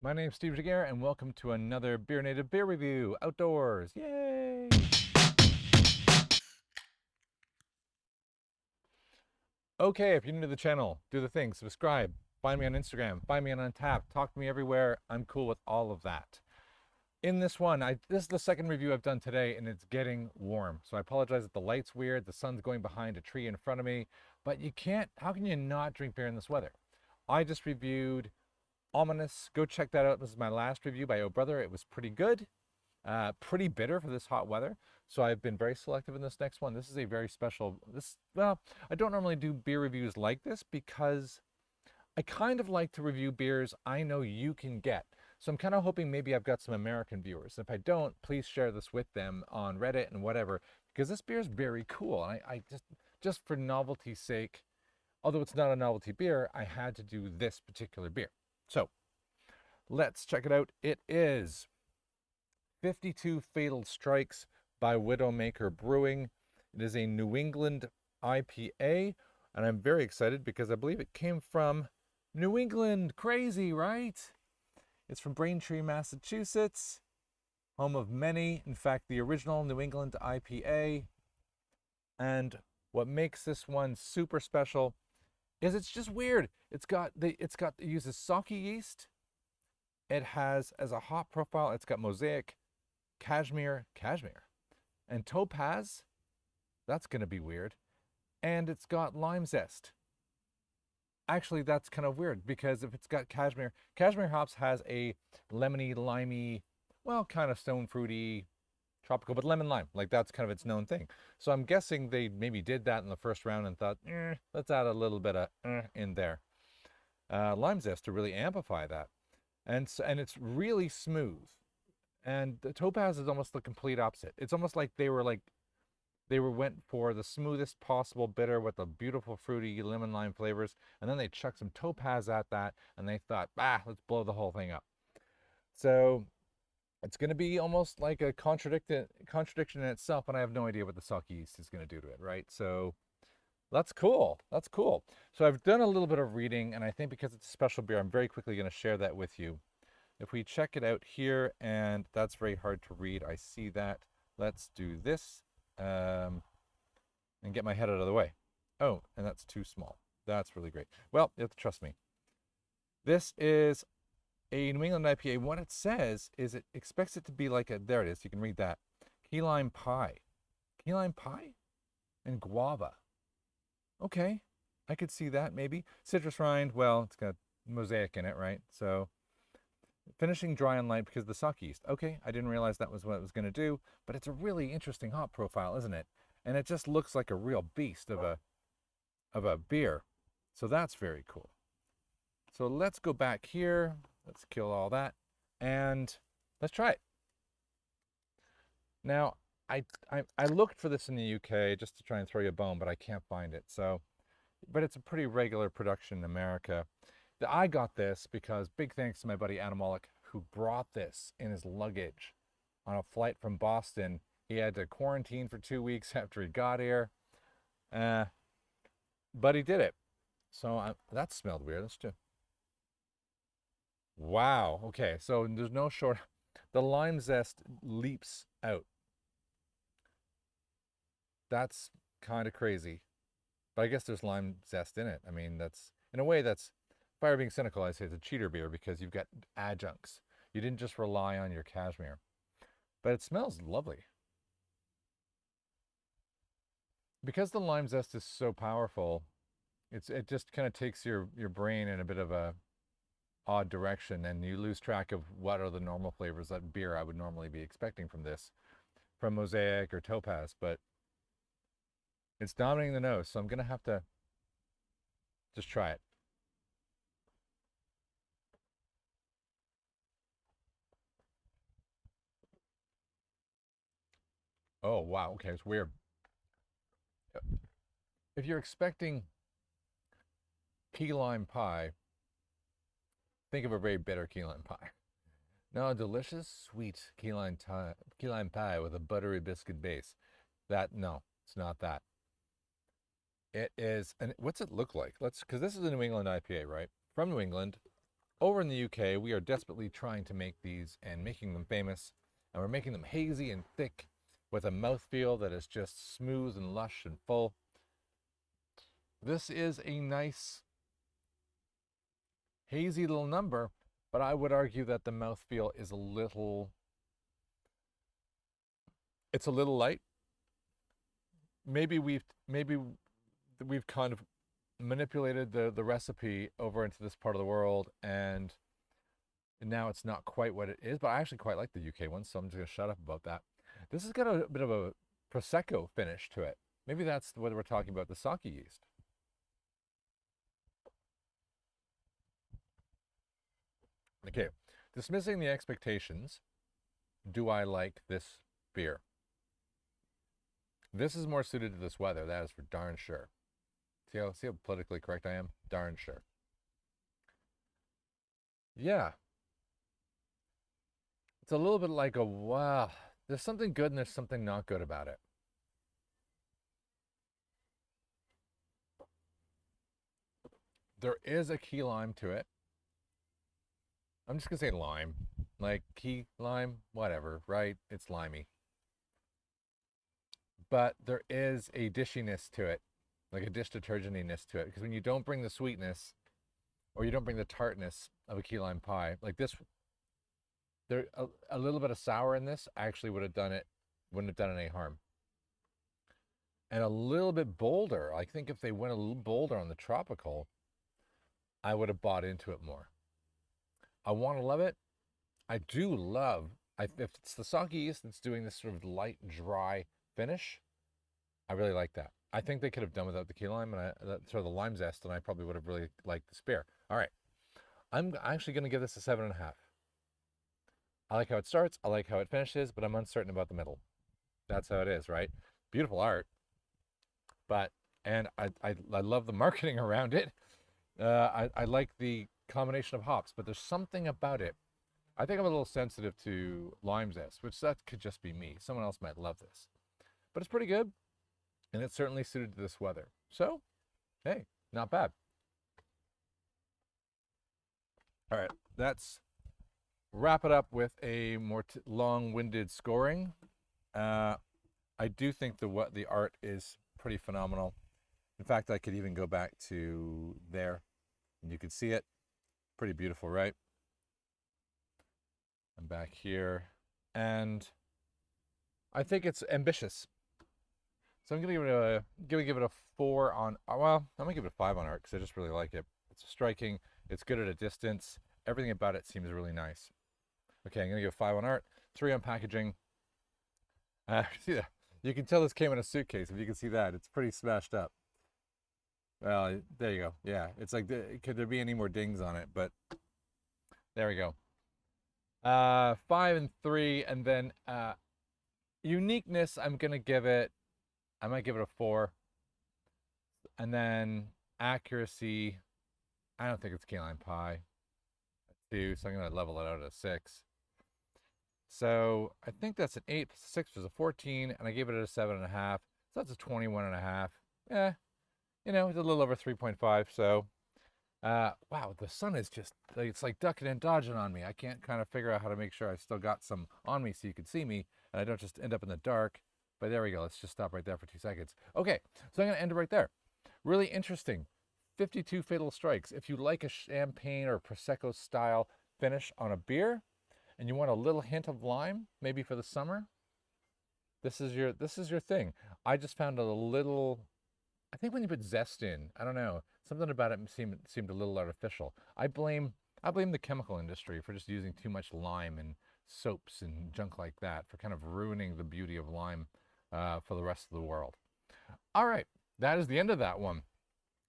My name's Steve Jagger, and welcome to another BeerNative beer review outdoors. Yay! Okay, if you're new to the channel, do the thing, subscribe, find me on Instagram, find me on Untappd, talk to me everywhere. I'm cool with all of that. In this one, this is the second review I've done today, and it's getting warm. So I apologize if the light's weird, the sun's going behind a tree in front of me, but you can't, how can you not drink beer in this weather? I just reviewed Ominous. Go check that out. This is my last review by Oh Brother. It was pretty good. Pretty bitter for this hot weather. So I've been very selective in this next one. This is a very special, well, I don't normally do beer reviews like this because I kind of like to review beers I know you can get. So I'm kind of hoping maybe I've got some American viewers. If I don't, please share this with them on Reddit and whatever, because this beer is very cool. And I just for novelty's sake, although it's not a novelty beer, I had to do this particular beer. So let's check it out. It is 52 Fatal Strikes by Widowmaker Brewing. It is a New England IPA, and I'm very excited because I believe it came from New England. Crazy, right? It's from Braintree, Massachusetts, home of many. In fact, the original New England IPA. And what makes this one super special is it's just weird. It uses sake yeast. It has, as a hop profile, it's got Mosaic, Cashmere, and Topaz. That's going to be weird. And it's got lime zest. Actually, that's kind of weird because if it's got cashmere hops has a lemony, limey, well, kind of stone fruity, tropical, but lemon lime. Like that's kind of its known thing. So I'm guessing they maybe did that in the first round and thought, let's add a little bit of in there. Lime zest to really amplify that. And it's really smooth. And the Topaz is almost the complete opposite. It's almost like they went for the smoothest possible bitter with the beautiful fruity lemon lime flavors, and then they chucked some Topaz at that, and they thought, let's blow the whole thing up. So it's going to be almost like a contradiction in itself, and I have no idea what the sake yeast is going to do to it, right? So that's cool. That's cool. So I've done a little bit of reading, and I think because it's a special beer, I'm very quickly going to share that with you. If we check it out here, and that's very hard to read, I see that. Let's do this and get my head out of the way. Oh, and that's too small. That's really great. Well, you have to trust me. This is a New England IPA. What it says is it expects it to be like there it is, you can read that. Key lime pie. Key lime pie? And guava. Okay, I could see that maybe. Citrus rind, well, it's got Mosaic in it, right? So finishing dry and light because of the sake yeast. Okay, I didn't realize that was what it was going to do, but it's a really interesting hop profile, isn't it? And it just looks like a real beast of a beer. So that's very cool. So let's go back here. Let's kill all that and let's try it. Now, I looked for this in the UK just to try and throw you a bone, but I can't find it. So, but it's a pretty regular production in America. I got this because big thanks to my buddy Adam Wallach, who brought this in his luggage on a flight from Boston. He had to quarantine for 2 weeks after he got here, but he did it. So that smelled weird. Let's do. Wow. Okay. So there's no short. The lime zest leaps out. That's kind of crazy. But I guess there's lime zest in it. I mean, that's in a way that's, if I were being cynical, I'd say it's a cheater beer because you've got adjuncts. You didn't just rely on your cashmere. But it smells lovely. Because the lime zest is so powerful, it just kind of takes your brain in a bit of a odd direction and you lose track of what are the normal flavors that beer I would normally be expecting from this, from Mosaic or Topaz, but it's dominating the nose, so I'm gonna have to just try it. Oh wow, okay, it's weird. If you're expecting key lime pie, think of a very bitter key lime pie. No, delicious, sweet key lime pie with a buttery biscuit base. No, it's not that. It is, and what's it look like? Because this is a New England IPA, right? From New England. Over in the UK, we are desperately trying to make these and making them famous, and we're making them hazy and thick with a mouthfeel that is just smooth and lush and full. This is a nice hazy little number, but I would argue that the mouthfeel is it's a little light. Maybe we've kind of manipulated the recipe over into this part of the world, and now it's not quite what it is, but I actually quite like the UK one, so I'm just going to shut up about that. This has got a bit of a prosecco finish to it. Maybe that's what we're talking about, the sake yeast. Okay, dismissing the expectations, do I like this beer? This is more suited to this weather, that is for darn sure. See how politically correct I am? Darn sure. Yeah. It's a little bit like a, wow, there's something good and there's something not good about it. There is a key lime to it. I'm just gonna say lime. Like key lime, whatever, right? It's limey. But there is a dishiness to it, like a dish detergentiness to it. Because when you don't bring the sweetness, or you don't bring the tartness of a key lime pie, like this, there a little bit of sour in this actually wouldn't have done any harm. And a little bit bolder. I think if they went a little bolder on the tropical, I would have bought into it more. I want to love it. I do love, if it's the sake yeast that's doing this sort of light, dry finish, I really like that. I think they could have done without the key lime and sort of the lime zest, and I probably would have really liked this beer. All right, I'm actually going to give this a 7.5. I like how it starts, I like how it finishes, but I'm uncertain about the middle. That's how it is, right? Beautiful art, but, and I love the marketing around it. I like the combination of hops, but there's something about it. I think I'm a little sensitive to lime zest, which that could just be me. Someone else might love this, but it's pretty good, and it's certainly suited to this weather. So, hey, not bad. All right, let's wrap it up with a more long-winded scoring. I do think the art is pretty phenomenal. In fact, I could even go back to there, and you can see it. Pretty beautiful, right? I'm back here, and I think it's ambitious. So I'm gonna give it a 4 on. Well, I'm gonna give it a 5 on art because I just really like it. It's striking. It's good at a distance. Everything about it seems really nice. Okay, I'm gonna give 5 on art, 3 on packaging. See that? You can tell this came in a suitcase. If you can see that, it's pretty smashed up. Well, there you go. Yeah, it's like, could there be any more dings on it? But there we go. 5 and 3, and then uniqueness, I might give it a 4. And then accuracy, I don't think it's key lime pie. 2, so I'm gonna level it out at a 6. So I think that's an 8 plus 6 was a 14, and I gave it a 7.5. So that's a 21.5. Yeah, you know, it's a little over 3.5. So wow, the sun is just, it's like ducking and dodging on me. I can't kind of figure out how to make sure I've still got some on me so you can see me and I don't just end up in the dark. But there we go. Let's just stop right there for 2 seconds. Okay, so I'm going to end it right there. Really interesting. 52 fatal strikes. If you like a champagne or prosecco style finish on a beer and you want a little hint of lime, maybe for the summer, this is your thing. I just found a little, I think when you put zest in, I don't know, something about it seemed a little artificial. I blame the chemical industry for just using too much lime and soaps and junk like that, for kind of ruining the beauty of lime for the rest of the world. All right, that is the end of that one.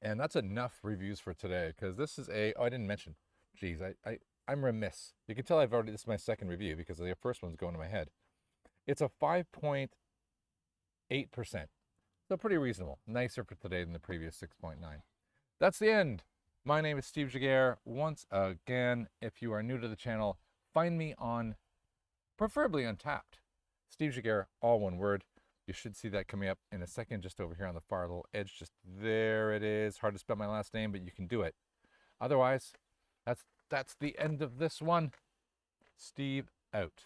And that's enough reviews for today, because this is I didn't mention, geez, I'm remiss. You can tell this is my second review because the first one's going to my head. It's a 5.8%. So pretty reasonable. Nicer for today than the previous 6.9. That's the end. My name is Steve Giguere. Once again, if you are new to the channel, find me on, preferably Untapped. Steve Giguere, all one word. You should see that coming up in a second, just over here on the far little edge. Just there it is. Hard to spell my last name, but you can do it. Otherwise, that's that's the end of this one. Steve out.